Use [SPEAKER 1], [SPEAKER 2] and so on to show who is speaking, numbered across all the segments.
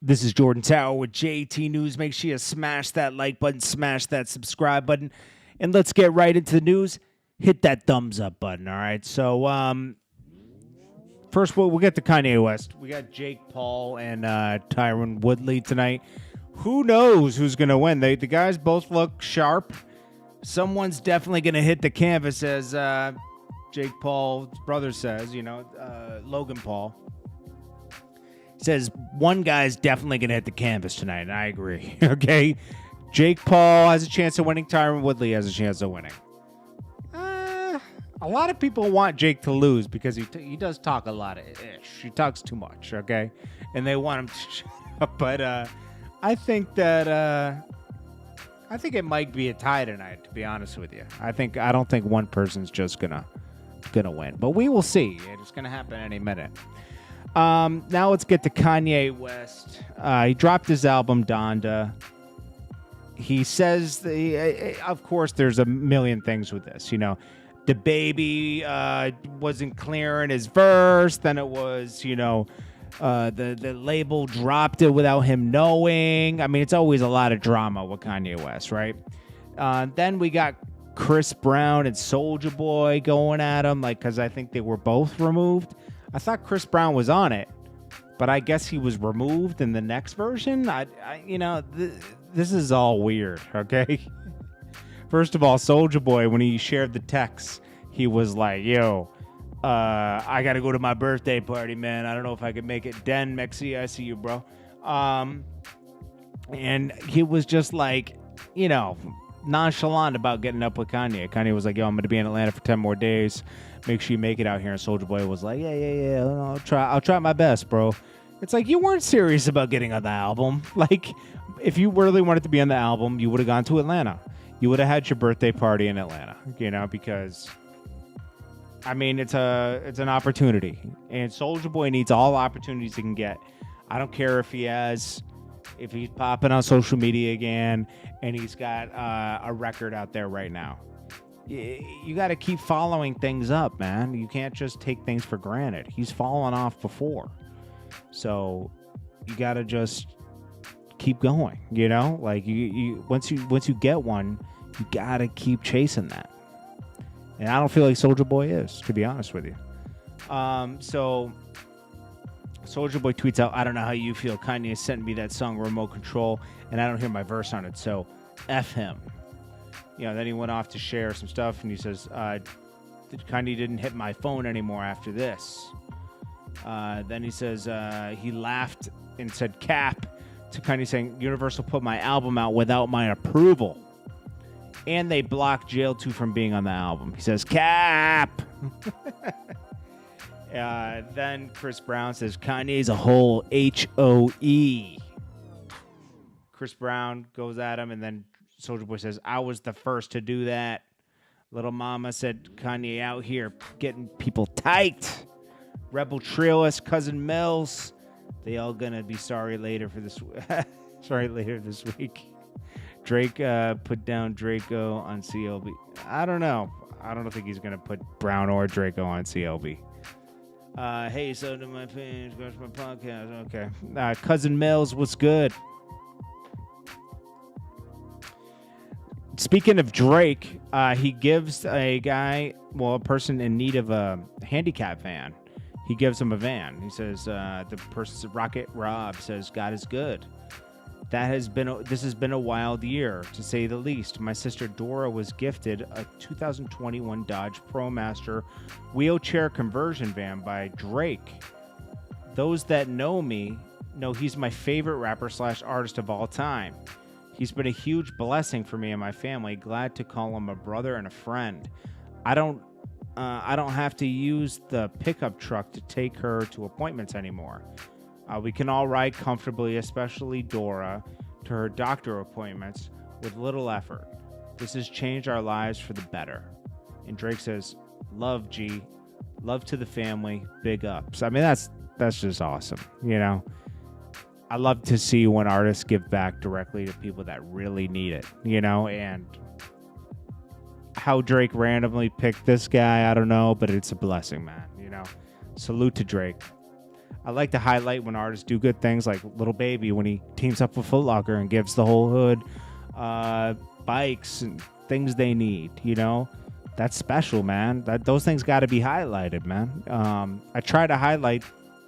[SPEAKER 1] This is Jordan Tower with JT News. Make sure you smash that like button, smash that subscribe button, and let's get right into the news. Hit that thumbs up button, all right? So, first we'll get to Kanye West. We got Jake Paul and Tyron Woodley tonight. Who knows who's going to win? The guys both look sharp. Someone's definitely going to hit the canvas, as Jake Paul's brother says, Logan Paul. Says one guy's definitely going to hit the canvas tonight, and I agree. Okay? Jake Paul has a chance of winning. Tyron Woodley has a chance of winning. A lot of people want Jake to lose because he does talk a lot of ish. He talks too much, okay? And they want him to shut up. But I think it might be a tie tonight, to be honest with you. I don't think one person's just gonna win. But we will see. It's going to happen any minute. Now let's get to Kanye West. He dropped his album Donda. He says, of course, there's a million things with this. The baby wasn't clear in his verse. Then it was, the label dropped it without him knowing. I mean, it's always a lot of drama with Kanye West, right? Then we got Chris Brown and Soulja Boy going at him, because I think they were both removed. I thought Chris Brown was on it, but I guess he was removed in the next version. This is all weird, okay? First of all, Soulja Boy, when he shared the text, he was like, yo, I got to go to my birthday party, man. I don't know if I can make it. Den, Mexi, I see you, bro. And he was just like, nonchalant about getting up with Kanye. Kanye was like, yo, I'm going to be in Atlanta for 10 more days. Make sure you make it out here. And Soulja Boy was like, yeah. I'll try my best, bro. It's like, you weren't serious about getting on the album. Like, if you really wanted to be on the album, you would have gone to Atlanta. You would have had your birthday party in Atlanta, because, I mean, it's an opportunity. And Soulja Boy needs all opportunities he can get. I don't care if he's popping on social media again and he's got a record out there right now. You got to keep following things up, man. You can't just take things for granted. He's fallen off before. So you got to just keep going, Like you once you get one, you got to keep chasing that. And I don't feel like Soulja Boy is, to be honest with you. So Soulja Boy tweets out, I don't know how you feel. Kanye sent me that song Remote Control, and I don't hear my verse on it, so F him. Then he went off to share some stuff, and he says, Kanye didn't hit my phone anymore after this. Then he says he laughed and said cap to Kanye, saying Universal put my album out without my approval. And they blocked Jail 2 from being on the album. He says cap. Then Chris Brown says Kanye's a whole HOE. Chris Brown goes at him, and then Soulja Boy says, I was the first to do that. Little Mama said Kanye out here getting people tight. Rebel Trillist, Cousin Mills, they all gonna be sorry later for this. Sorry later this week. Drake put down Draco on CLB. I don't know. I don't think he's gonna put Brown or Draco on CLB. Hey, so to my fans, go to my podcast. Okay. Cousin Mills, what's good? Speaking of Drake, he gives a person in need of a handicap van. He gives him a van. He says, the person's Rocket Rob says, God is good. This has been a wild year, to say the least. My sister Dora was gifted a 2021 Dodge ProMaster wheelchair conversion van by Drake. Those that know me know he's my favorite rapper / artist of all time. He's been a huge blessing for me and my family. Glad to call him a brother and a friend. I don't have to use the pickup truck to take her to appointments anymore. We can all ride comfortably, especially Dora, to her doctor appointments with little effort. This has changed our lives for the better. And Drake says, love, G. Love to the family. Big ups. I mean, that's just awesome, I love to see when artists give back directly to people that really need it, and how Drake randomly picked this guy, I don't know, but it's a blessing, man, Salute to Drake. I like to highlight when artists do good things, like Little Baby when he teams up with Foot Locker and gives the whole hood bikes and things they need. That's special, man. Those things got to be highlighted, man. I try to highlight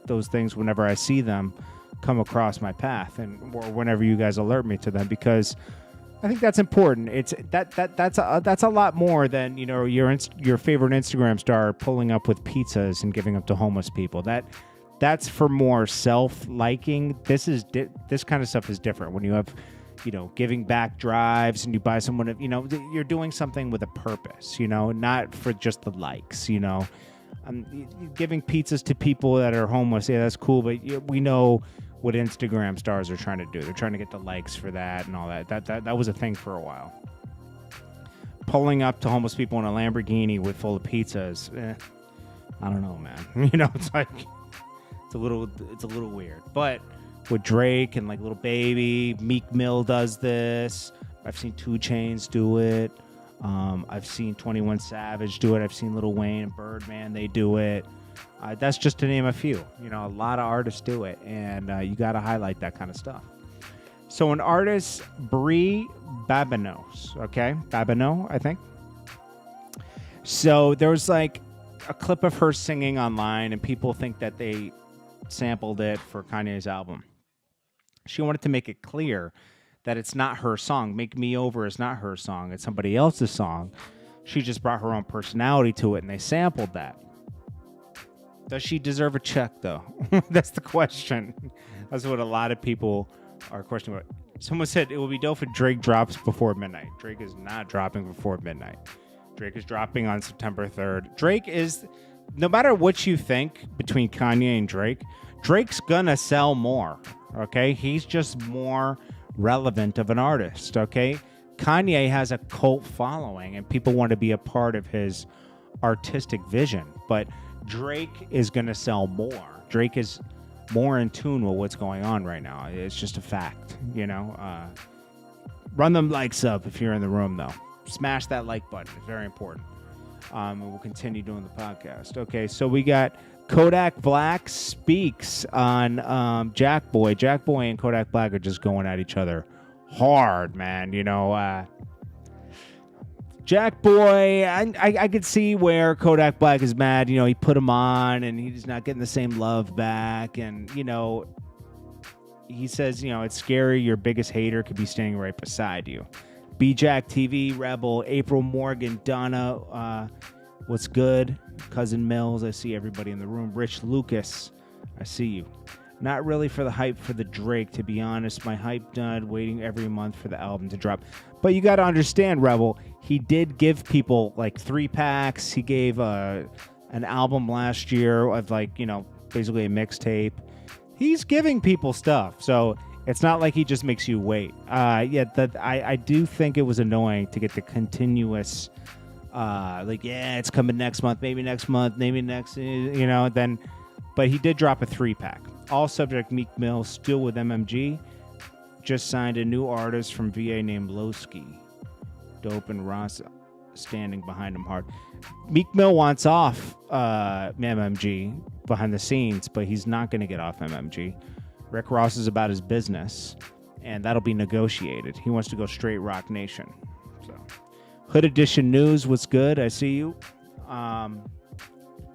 [SPEAKER 1] those things whenever I see them come across my path, or whenever you guys alert me to them, because I think that's important. That's a lot more than your favorite Instagram star pulling up with pizzas and giving up to homeless people. That's for more self-liking. This kind of stuff is different when you have giving back drives and you buy someone, you're doing something with a purpose, not for just the likes, giving pizzas to people that are homeless. Yeah, that's cool. But we know what Instagram stars are trying to do. They're trying to get the likes for that and all that. That was a thing for a while. Pulling up to homeless people in a Lamborghini full of pizzas. I don't know, man. It's like, it's a little weird. But with Drake and like Little Baby, Meek Mill does this. I've seen 2 Chainz do it. I've seen 21 Savage do it. I've seen Lil Wayne and Birdman, they do it. That's just to name a few. A lot of artists do it, and you got to highlight that kind of stuff. So an artist, Brie Babineaux, okay? Babineaux, I think. So there was like a clip of her singing online, and people think that they sampled it for Kanye's album. She wanted to make it clear that it's not her song. Make Me Over is not her song. It's somebody else's song. She just brought her own personality to it, and they sampled that. Does she deserve a check, though? That's the question. That's what a lot of people are questioning about. Someone said it would be dope if Drake drops before midnight. Drake is not dropping before midnight. Drake is dropping on September 3rd. Drake is, no matter what you think between Kanye and Drake, Drake's gonna sell more, okay? He's just more relevant of an artist, okay? Kanye has a cult following, and people want to be a part of his artistic vision, but Drake is going to sell more. Drake is more in tune with what's going on right now. It's just a fact, Run them likes up if you're in the room, though. Smash that like button. It's very important. And we'll continue doing the podcast. Okay, so we got Kodak Black speaks on Jackboy. Jackboy and Kodak Black are just going at each other hard, man. Jackboy, I could see where Kodak Black is mad. He put him on, and he's not getting the same love back. And, he says, it's scary. Your biggest hater could be standing right beside you. B-Jack TV, Rebel, April Morgan, Donna, what's good? Cousin Mills, I see everybody in the room. Rich Lucas, I see you. Not really for the hype for the Drake, to be honest. My hype done waiting every month for the album to drop. But you got to understand, Rebel, he did give people like 3-packs. He gave an album last year of basically a mixtape. He's giving people stuff. So it's not like he just makes you wait. I do think it was annoying to get the continuous, it's coming next month, maybe next, then. But he did drop a 3-pack. All subject Meek Mill, still with MMG. Just signed a new artist from VA named Lowski. Dope and Ross standing behind him hard. Meek Mill wants off MMG behind the scenes, but he's not going to get off MMG. Rick Ross is about his business, and that'll be negotiated. He wants to go straight Rock Nation. So, Hood Edition News, what's good? I see you.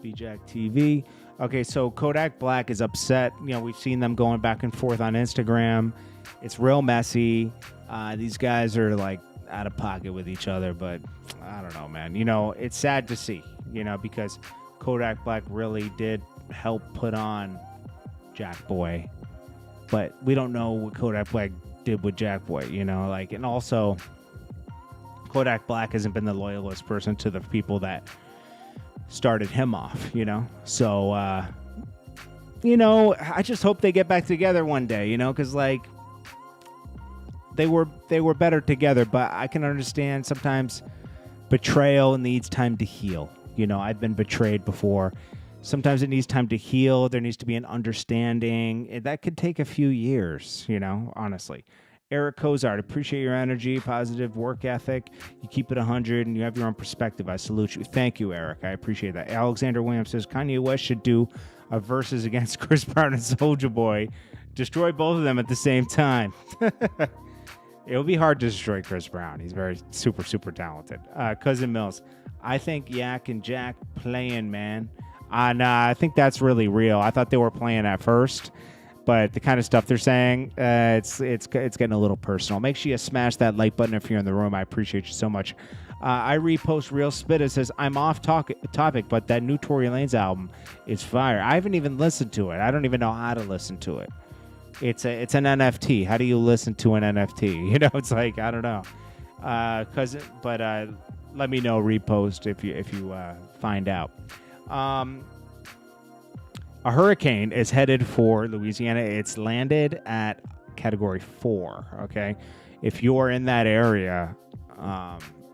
[SPEAKER 1] B-Jack TV. Okay, so Kodak Black is upset. We've seen them going back and forth on Instagram. It's real messy. These guys are like out of pocket with each other, but I don't know, man. It's sad to see, because Kodak Black really did help put on Jackboy, but we don't know what Kodak Black did with Jackboy, and also Kodak Black hasn't been the loyalist person to the people that started him off, So, I just hope they get back together one day, because they were better together. But I can understand sometimes betrayal needs time to heal. I've been betrayed before. Sometimes it needs time to heal. There needs to be an understanding. That could take a few years, honestly. Eric Cozart, appreciate your energy, positive work ethic. You keep it 100 and you have your own perspective. I salute you. Thank you, Eric. I appreciate that. Alexander Williams says Kanye West should do a versus against Chris Brown and Soulja Boy. Destroy both of them at the same time. It'll be hard to destroy Chris Brown. He's very super, super talented. Cousin Mills, I think Yak and Jack playing, man. Nah, I think that's really real. I thought they were playing at first. But the kind of stuff they're saying, it's getting a little personal. Make sure you smash that like button if you're in the room. I appreciate you so much. I repost Real Spit. It says, I'm off topic, but that new Tory Lanez album is fire. I haven't even listened to it. I don't even know how to listen to it. It's an NFT. How do you listen to an NFT? You know, it's like, I don't know. Let me know, repost if you find out. A hurricane is headed for Louisiana. It's landed at Category 4, okay? If you're in that area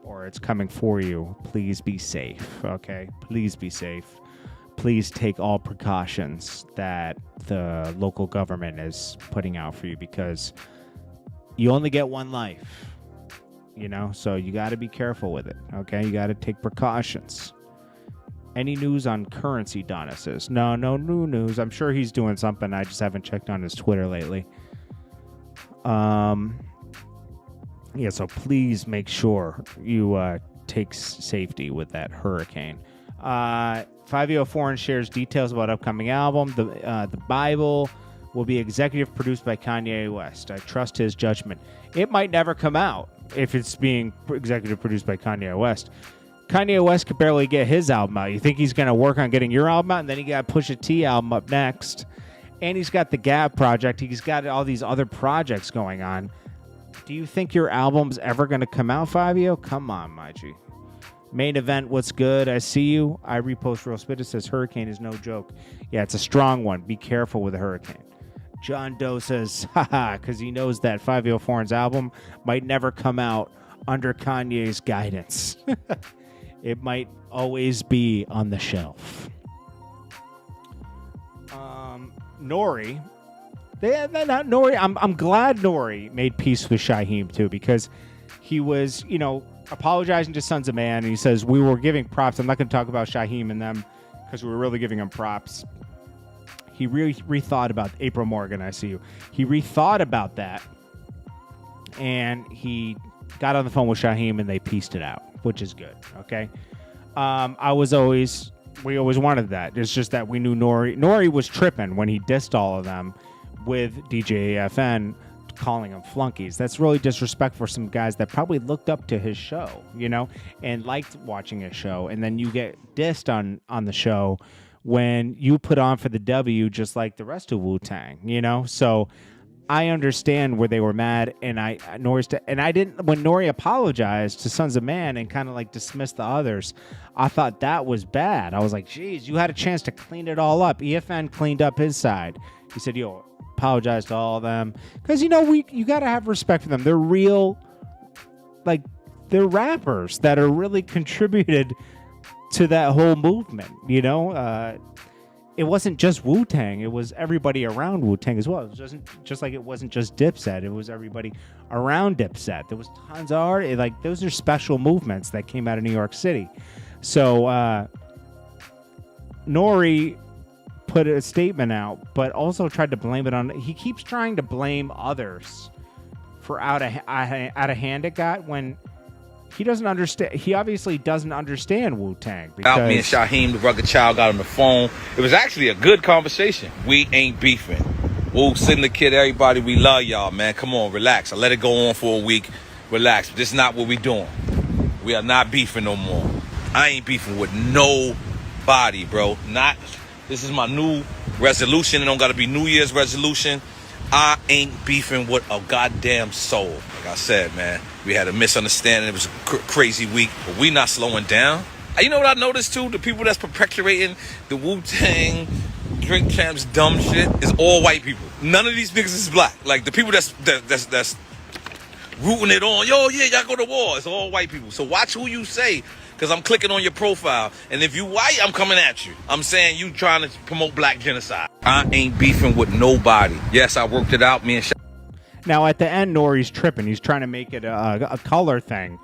[SPEAKER 1] or it's coming for you, please be safe, okay? Please be safe. Please take all precautions that the local government is putting out for you because you only get one life, you know? So you got to be careful with it, okay? You got to take precautions. Any news on Currency, Donna says. No new news. I'm sure he's doing something. I just haven't checked on his Twitter lately. Yeah, so please make sure you take safety with that hurricane. 5004 shares details about upcoming album. The Bible will be executive produced by Kanye West. I trust his judgment. It might never come out if it's being executive produced by Kanye West. Kanye West could barely get his album out. You think he's going to work on getting your album out, and then he got Pusha T album up next, and he's got the Gap project. He's got all these other projects going on. Do you think your album's ever going to come out, Fabio? Come on, my G. Main event, what's good? I see you. I repost Real Spit. It says hurricane is no joke. Yeah, it's a strong one. Be careful with a hurricane. John Doe says, haha, because he knows that 504's album might never come out under Kanye's guidance. It might always be on the shelf. Nori. Nori. I'm glad Nori made peace with Shaheem too, because he was, apologizing to Sons of Man, and he says we were giving props. I'm not going to talk about Shaheem and them because we were really giving him props. He really rethought about April Morgan. I see you. He rethought about that, and he got on the phone with Shaheem, and they pieced it out, which is good. Okay. We always wanted that. It's just that we knew Nori was tripping when he dissed all of them with DJ AFN, calling them flunkies. That's really disrespectful for some guys that probably looked up to his show, and liked watching his show. And then you get dissed on the show when you put on for the W, just like the rest of Wu-Tang, So I understand where they were mad, and when Nori apologized to Sons of Man and kind of like dismissed the others, I thought that was bad. I was like, geez, you had a chance to clean it all up. EFN cleaned up his side. He said, apologize to all of them. Because, you got to have respect for them. They're real, they're rappers that are really contributed to that whole movement, It wasn't just Wu-Tang. It was everybody around Wu-Tang as well. It was just like it wasn't just Dipset. It was everybody around Dipset. There was tons of art. Those are special movements that came out of New York City. So Nori put a statement out, but also tried to blame it on. He keeps trying to blame others for out of hand it got when he doesn't understand. He obviously doesn't understand Wu-Tang.
[SPEAKER 2] Out me and Shaheem, the rugged child, got on the phone. It was actually a good conversation. We ain't beefing. Wu, Syndicate, everybody, we love y'all, man. Come on, relax. I let it go on for a week. Relax. This is not what we doing. We are not beefing no more. I ain't beefing with nobody, bro. This is my new resolution. It don't got to be New Year's resolution. I ain't beefing with a goddamn soul. Like I said, man, we had a misunderstanding. It was a crazy week, but we not slowing down. You know what I noticed too? The people that's perpetuating the Wu-Tang, Drink Champs, dumb shit is all white people. None of these niggas is black. Like the people that's rooting it on. Yo, yeah, y'all go to war. It's all white people. So watch who you say. Because I'm clicking on your profile. And if you white, I'm coming at you. I'm saying you trying to promote black genocide. I ain't beefing with nobody. Yes, I worked it out. Me and
[SPEAKER 1] Now, at the end, Nori's tripping. He's trying to make it a color thing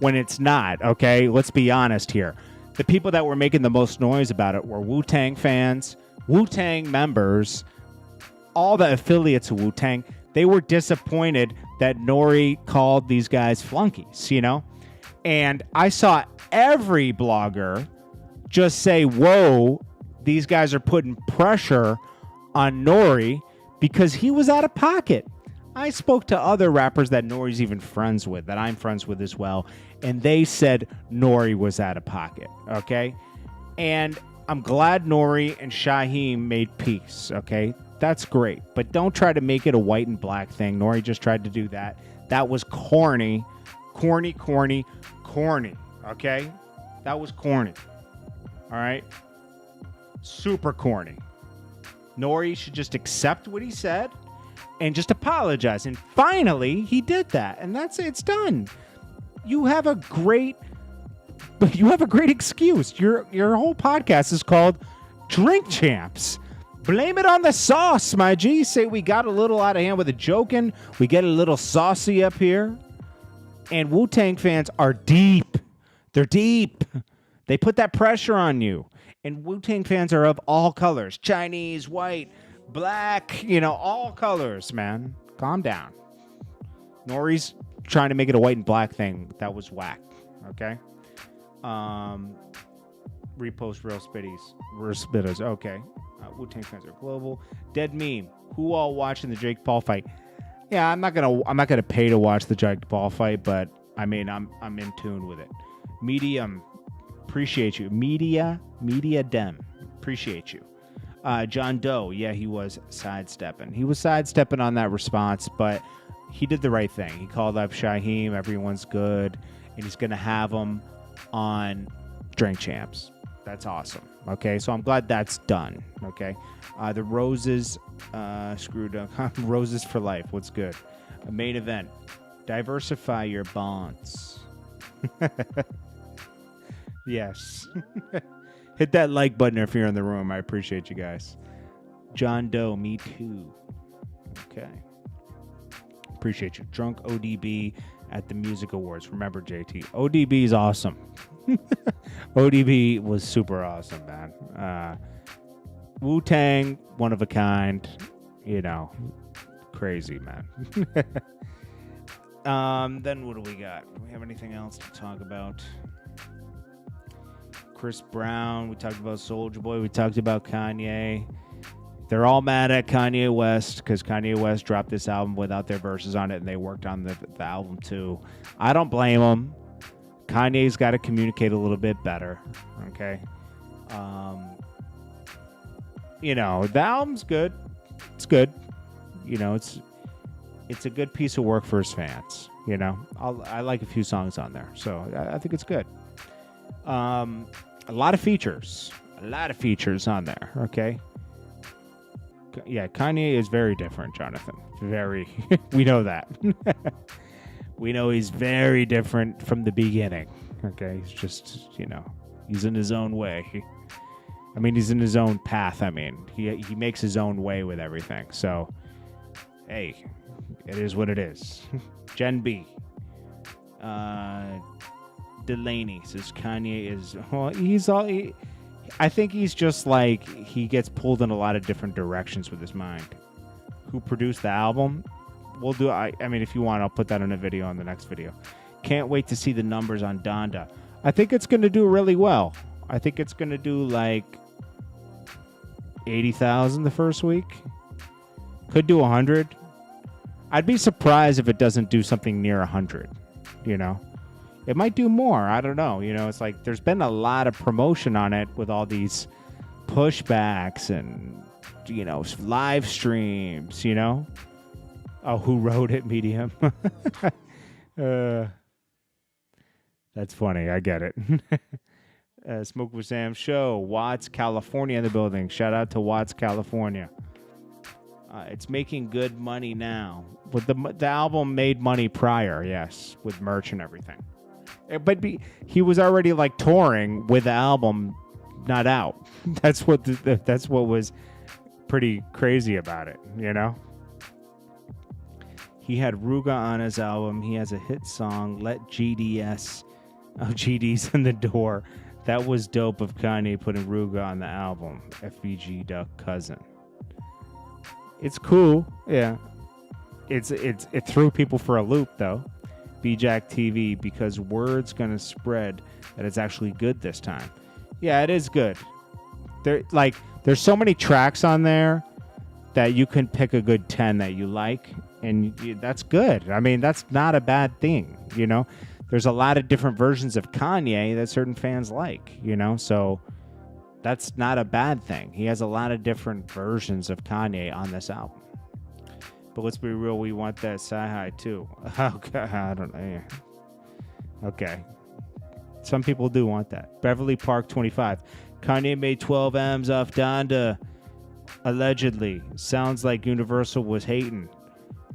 [SPEAKER 1] when it's not, okay? Let's be honest here. The people that were making the most noise about it were Wu-Tang fans, Wu-Tang members, all the affiliates of Wu-Tang. They were disappointed that Nori called these guys flunkies, you know? And I saw every blogger just say, whoa, these guys are putting pressure on Nori because he was out of pocket. I spoke to other rappers that Nori's even friends with, that I'm friends with as well, and they said Nori was out of pocket, okay? And I'm glad Nori and Shaheem made peace, okay? That's great, but don't try to make it a white and black thing. Nori just tried to do that. That was corny, corny, okay? That was corny, all right? Super corny. Nori should just accept what he said and just apologize. And finally, he did that. And that's it. It's done. You have a great excuse. Your whole podcast is called Drink Champs. Blame it on the sauce, my G. Say we got a little out of hand with the joking. We get a little saucy up here. And Wu-Tang fans are deep. They're deep. They put that pressure on you. And Wu-Tang fans are of all colors. Chinese, white, black, all colors, man. Calm down. Nori's trying to make it a white and black thing. That was whack. Okay? Repost real spitties. Okay. Wu-Tang fans are global. Dead meme. Who all watching the Jake Paul fight? Yeah, I'm not gonna pay to watch the Jake Paul fight, but I mean I'm in tune with it. Medium. Appreciate you. Media Dem. Appreciate you. John Doe, yeah, he was sidestepping. He was sidestepping on that response, but he did the right thing. He called up Shaheem. Everyone's good, and he's going to have him on Drink Champs. That's awesome. Okay, so I'm glad that's done. Okay, the Roses screwed up. Roses for life. What's good? A main event. Diversify your bonds. Yes. Hit that like button if you're in the room. I appreciate you guys. John Doe, me too. Okay. Appreciate you. Drunk ODB at the Music Awards. Remember, JT. ODB is awesome. ODB was super awesome, man. Wu-Tang, one of a kind. Crazy, man. Then what do we got? Do we have anything else to talk about? Chris Brown, we talked about Soulja Boy, we talked about Kanye. They're all mad at Kanye West because Kanye West dropped this album without their verses on it, and they worked on the album too. I don't blame them. Kanye's got to communicate a little bit better, okay? The album's good. It's good. It's a good piece of work for his fans. I like a few songs on there, so I think it's good. A lot of features on there. Okay. Yeah. Kanye is very different, Jonathan. Very, we know that. We know he's very different from the beginning. Okay. He's just, he's in his own way. He's in his own path. He makes his own way with everything. So, hey, it is what it is. Gen B. Delaney says Kanye is I think he's just like he gets pulled in a lot of different directions with his mind. Who produced the album? We'll do if you want, I'll put that in a video on the next video. Can't wait to see the numbers on Donda. I think it's going to do really well. I think it's going to do like 80,000 the first week. Could do 100. I'd be surprised if it doesn't do something near 100, It might do more. I don't know. It's like there's been a lot of promotion on it with all these pushbacks and, live streams, Oh, who wrote it, Medium? That's funny. I get it. Smoke with Sam show. Watts, California in the building. Shout out to Watts, California. It's making good money now. But the album made money prior, yes, with merch and everything. But he was already like touring with the album not out. That's what was pretty crazy about it, He had Ruga on his album. He has a hit song, Let GDS. Oh, GD's in the door. That was dope of Kanye putting Ruga on the album. FBG Duck Cousin. It's cool. Yeah. It threw people for a loop, though. B-Jack TV, because word's going to spread that it's actually good this time. Yeah, it is good. There's so many tracks on there that you can pick a good 10 that you like, and that's good. I mean, that's not a bad thing, you know? There's a lot of different versions of Kanye that certain fans like, you know? So that's not a bad thing. He has a lot of different versions of Kanye on this album. But let's be real, we want that Sci-Hi too. Oh, God, I don't know. Yeah. Okay. Some people do want that. Beverly Park 25. Kanye made 12 M's off Donda, allegedly. Sounds like Universal was hating.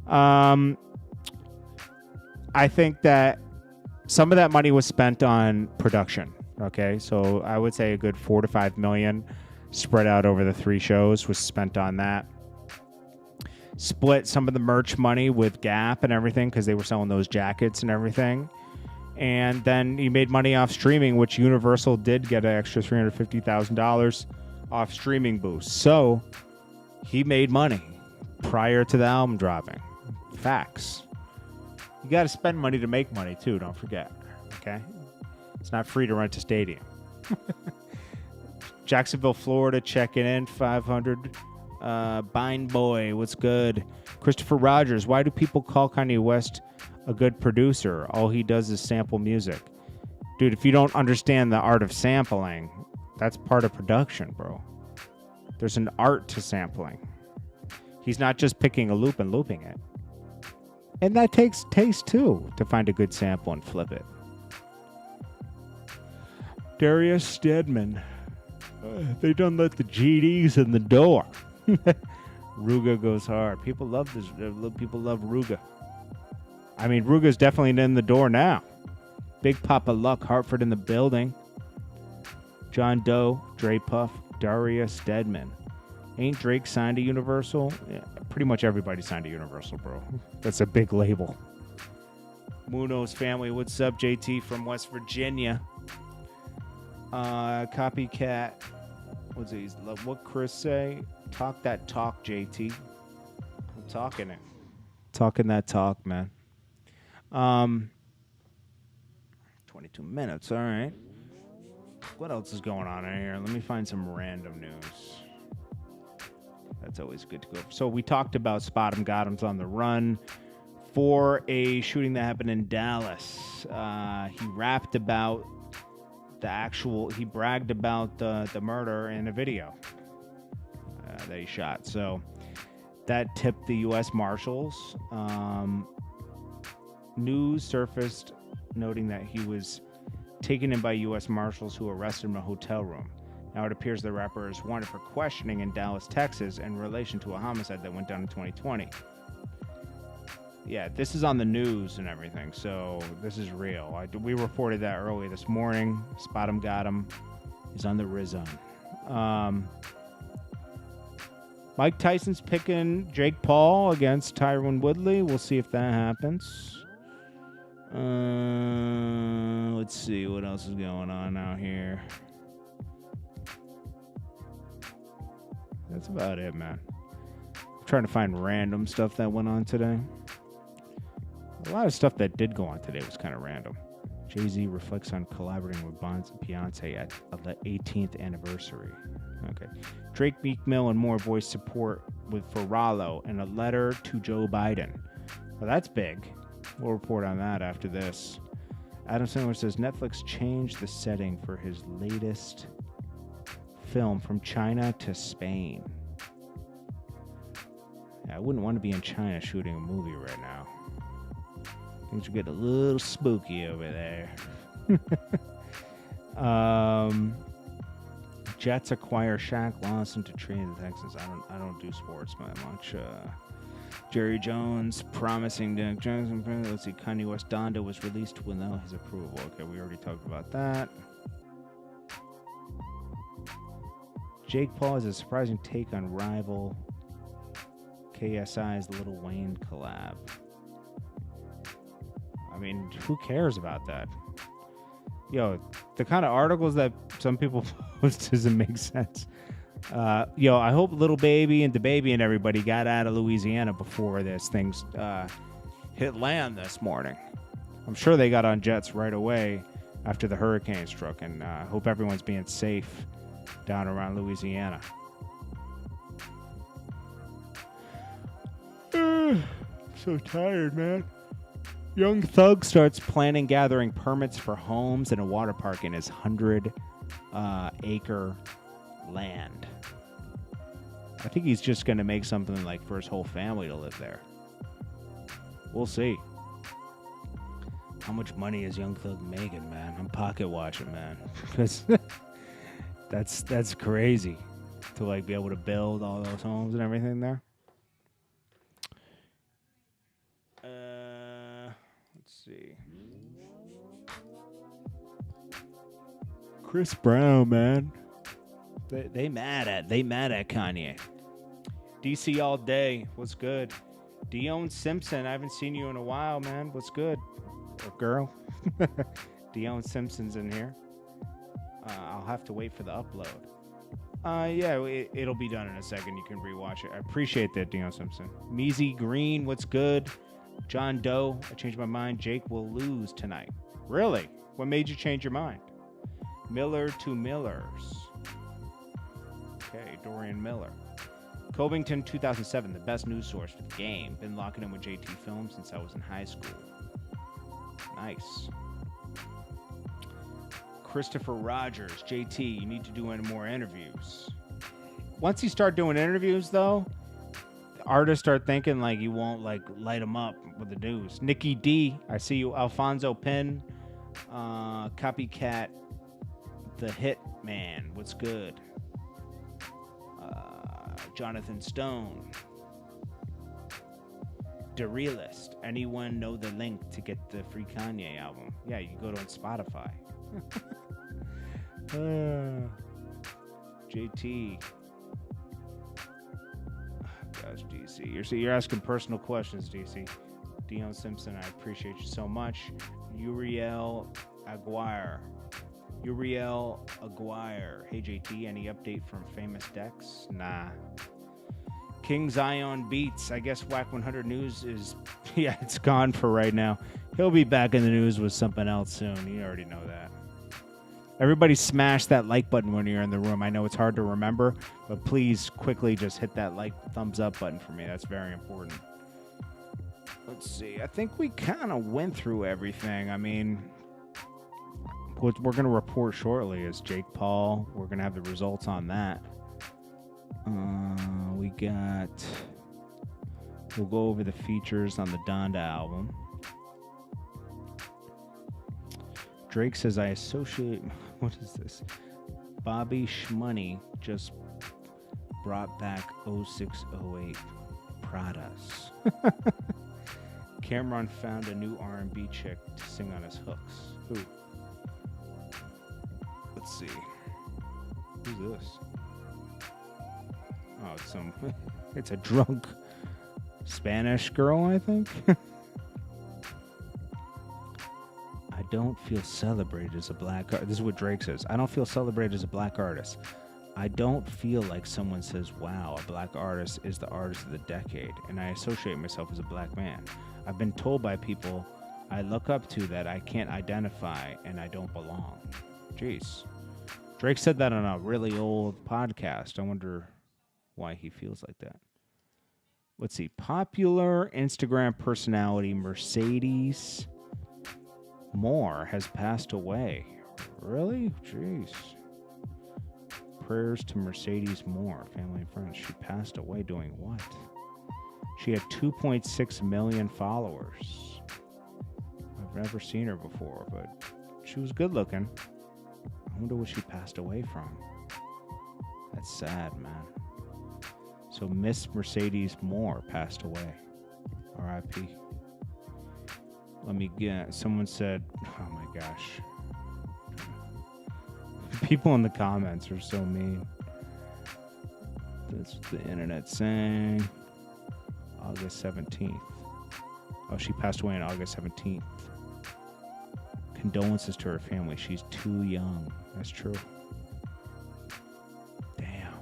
[SPEAKER 1] I think that some of that money was spent on production. Okay, so I would say a good $4 to $5 million spread out over the 3 shows was spent on that. Split some of the merch money with Gap and everything because they were selling those jackets and everything. And then he made money off streaming, which Universal did get an extra $350,000 off streaming boost. So he made money prior to the album dropping. Facts. You got to spend money to make money too, don't forget. Okay? It's not free to rent a stadium. Jacksonville, Florida, checking in, 500. Bind Boy, what's good? Christopher Rogers, why do people call Kanye West a good producer? All he does is sample music. Dude, if you don't understand the art of sampling, that's part of production, bro. There's an art to sampling. He's not just picking a loop and looping it. And that takes taste, too, to find a good sample and flip it. Darius Stedman. They done let the GDs in the door. Ruga goes hard. People love this. People love Ruga. I mean, Ruga's definitely in the door now. Big Papa Luck, Hartford in the building. John Doe, Dre Puff, Daria Stedman. Ain't Drake signed to Universal? Yeah, pretty much everybody signed to Universal, bro. That's a big label. Muno's family, what's up? JT from West Virginia. Copycat. What's he? What Chris say? Talk that talk, JT. I'm talking it. Talking that talk, man. 22 minutes. All right. What else is going on in here? Let me find some random news. That's always good to go. So we talked about Spot 'em Got 'em's on the run for a shooting that happened in Dallas. He rapped about he bragged about the murder in a video that he shot. So that tipped the U.S. Marshals. News surfaced noting that he was taken in by U.S. Marshals who arrested him in a hotel room. Now it appears the rapper is wanted for questioning in Dallas, Texas in relation to a homicide that went down in 2020. Yeah, this is on the news and everything, so this is real. We reported that early this morning. Spot 'em Got 'em. He's on the Rizon. Mike Tyson's picking Jake Paul against Tyron Woodley. We'll see if that happens. Let's see what else is going on out here. That's about it, man. I'm trying to find random stuff that went on today. A lot of stuff that did go on today was kind of random. Jay-Z reflects on collaborating with Beyonce at the 18th anniversary. Okay. Drake, Meek Mill, and more voice support for Rollo in a letter to Joe Biden. Well, that's big. We'll report on that after this. Adam Sandler says Netflix changed the setting for his latest film from China to Spain. Yeah, I wouldn't want to be in China shooting a movie right now. Things are getting a little spooky over there. Jets acquire Shaq Lawson to train the Texans. I don't do sports that much. Jerry Jones promising Doug Johnson. Let's see. Kanye West Donda was released without his approval. Okay, we already talked about that. Jake Paul has a surprising take on rival KSI's Lil Wayne collab. mean, who cares about that? Yo, the kind of articles that some people post doesn't make sense. I hope Little Baby and the Baby and everybody got out of Louisiana before this thing's hit land this morning. I'm sure they got on jets right away after the hurricane struck, and I hope everyone's being safe down around Louisiana. So tired, man. Young Thug starts planning gathering permits for homes and a water park in his 100-acre land. I think he's just going to make something like for his whole family to live there. We'll see. How much money is Young Thug making, man? I'm pocket watching, man. Because that's crazy to like be able to build all those homes and everything there. Let's see. Chris Brown, man. They mad at Kanye. DC all day. What's good? Dion Simpson. I haven't seen you in a while, man. What's good? Or girl. Dion Simpson's in here. I'll have to wait for the upload. It'll be done in a second. You can rewatch it. I appreciate that, Dion Simpson. Measy Green. What's good? John Doe. I changed my mind. Jake will lose tonight. Really? What made you change your mind? Miller to Millers. Okay, Dorian Miller. Covington 2007, the best news source for the game. Been locking in with JT Films since I was in high school. Nice. Christopher Rogers, JT, you need to do any more interviews. Once you start doing interviews, though, the artists start thinking like you won't like light them up with the news. Nikki D, I see you. Alfonso Penn, Copycat, The Hit Man, what's good? Jonathan Stone. The Realist. Anyone know the link to get the free Kanye album? Yeah, you can go to Spotify. JT. Gosh, DC. You're asking personal questions, DC. Dion Simpson, I appreciate you so much. Uriel Aguirre. Hey, JT, any update from Famous Dex? Nah. King Zion Beats. I guess Whack 100 News is... Yeah, it's gone for right now. He'll be back in the news with something else soon. You already know that. Everybody smash that like button when you're in the room. I know it's hard to remember, but please quickly just hit that like thumbs up button for me. That's very important. Let's see. I think we kind of went through everything. I mean... What we're going to report shortly is Jake Paul. We're going to have the results on that. We'll go over the features on the Donda album. Drake says, I associate... What is this? Bobby Shmoney just brought back 0608 Pradas. Cameron found a new R&B chick to sing on his hooks. Who? Let's see. Who's this? Oh, it's a drunk Spanish girl, I think. I don't feel celebrated as a black artist. This is what Drake says. I don't feel celebrated as a black artist. I don't feel like someone says, wow, a black artist is the artist of the decade, and I associate myself as a black man. I've been told by people I look up to that I can't identify and I don't belong. Jeez. Drake said that on a really old podcast. I wonder why he feels like that. Let's see. Popular Instagram personality Mercedes Moore has passed away. Really? Jeez. Prayers to Mercedes Moore, family and friends. She passed away doing what? She had 2.6 million followers. I've never seen her before, but she was good looking. I wonder what she passed away from. That's sad, man. So Miss Mercedes Moore passed away. R.I.P. Let me get... Someone said... Oh, my gosh. People in the comments are so mean. That's the internet saying. August 17th. Oh, she passed away on August 17th. Condolences to her family. She's too young. That's true. Damn.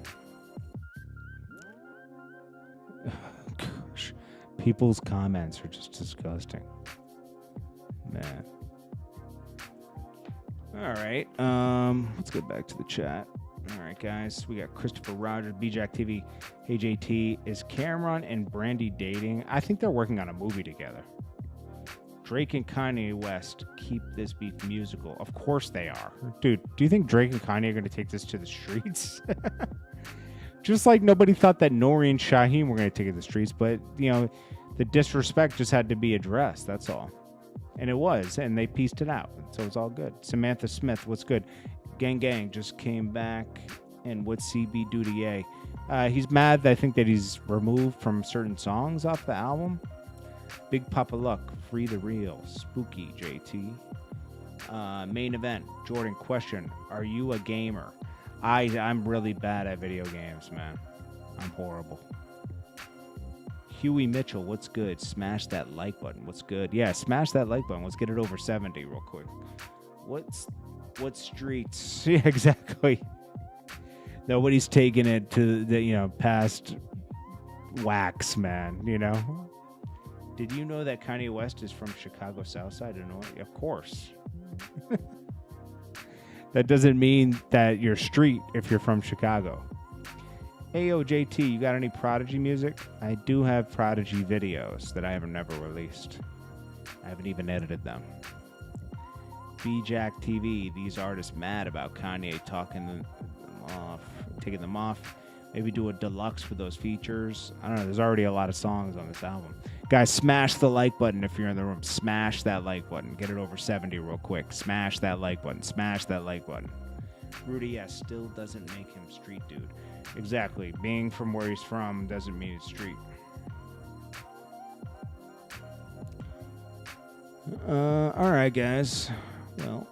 [SPEAKER 1] Gosh. People's comments are just disgusting. Man. All right. Let's get back to the chat. All right, guys. We got Christopher Rogers, BJack TV. Hey, JT, is Cameron and Brandy dating? I think they're working on a movie together. Drake and Kanye West keep this beef musical. Of course they are. Dude, do you think Drake and Kanye are going to take this to the streets? Just like nobody thought that Nori and Shaheem were going to take it to the streets, but, you know, the disrespect just had to be addressed. That's all. And it was, and they pieced it out. So it's all good. Samantha Smith, what's good? Gang Gang just came back, and what's CB do to Ye? He's mad, I think, that he's removed from certain songs off the album. Big Papa Luck, Free the Real, Spooky JT. Main event, Jordan, question, are you a gamer? I'm really bad at video games, man. I'm horrible. Huey Mitchell, what's good? Smash that like button. What's good? Yeah, smash that like button. Let's get it over 70 real quick. What streets? Yeah, exactly. Nobody's taking it to the, past wax, man, Did you know that Kanye West is from Chicago Southside, Illinois? Of course. That doesn't mean that you're street if you're from Chicago. Ayo, JT, you got any Prodigy music? I do have Prodigy videos that I have never released. I haven't even edited them. BJack TV, these artists mad about Kanye taking them off. Maybe do a deluxe with those features. I don't know. There's already a lot of songs on this album. Guys, smash the like button if you're in the room. Smash that like button. Get it over 70 real quick. Smash that like button. Smash that like button. Rudy, yes, still doesn't make him street dude. Exactly. Being from where he's from doesn't mean it's street. All right, guys. Well,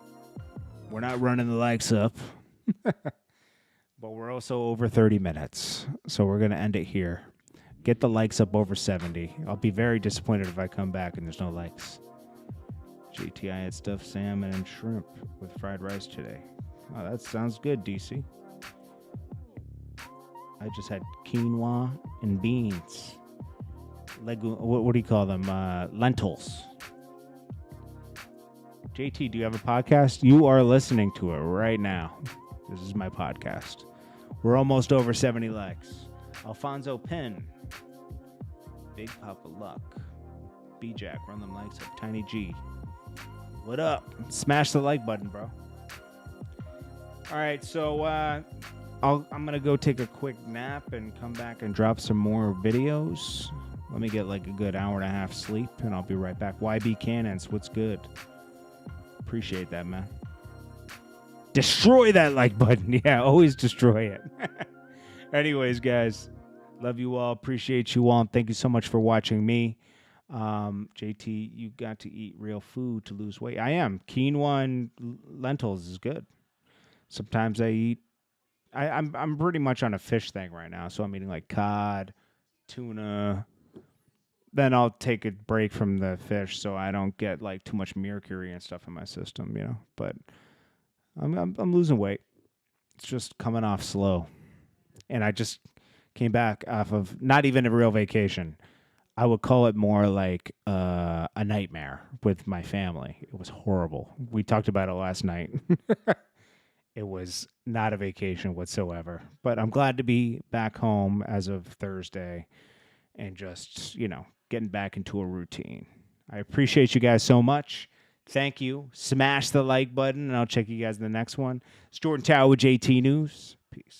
[SPEAKER 1] we're not running the likes up. But we're also over 30 minutes, so we're going to end it here. Get the likes up over 70. I'll be very disappointed if I come back and there's no likes. GTI had stuffed salmon and shrimp with fried rice today. Oh, that sounds good, DC. I just had quinoa and beans. What do you call them? Lentils. JT, do you have a podcast? You are listening to it right now. This is my podcast. We're almost over 70 likes. Alfonso Pin. Big Papa Luck. B-Jack, run them likes up. Tiny G. What up? Smash the like button, bro. All right, so I'm going to go take a quick nap and come back and drop some more videos. Let me get like a good hour and a half sleep, and I'll be right back. YB Cannons, what's good? Appreciate that, man. Destroy that like button. Yeah, always destroy it. Anyways, guys, love you all. Appreciate you all. And thank you so much for watching me. JT, you got to eat real food to lose weight. I am. Quinoa and lentils is good. Sometimes I eat. I'm pretty much on a fish thing right now. So I'm eating like cod, tuna. Then I'll take a break from the fish so I don't get like too much mercury and stuff in my system, But I'm losing weight. It's just coming off slow. And I just came back off of not even a real vacation. I would call it more like a nightmare with my family. It was horrible. We talked about it last night. It was not a vacation whatsoever. But I'm glad to be back home as of Thursday and just, getting back into a routine. I appreciate you guys so much. Thank you. Smash the like button, and I'll check you guys in the next one. It's Jordan Tower with JT News. Peace.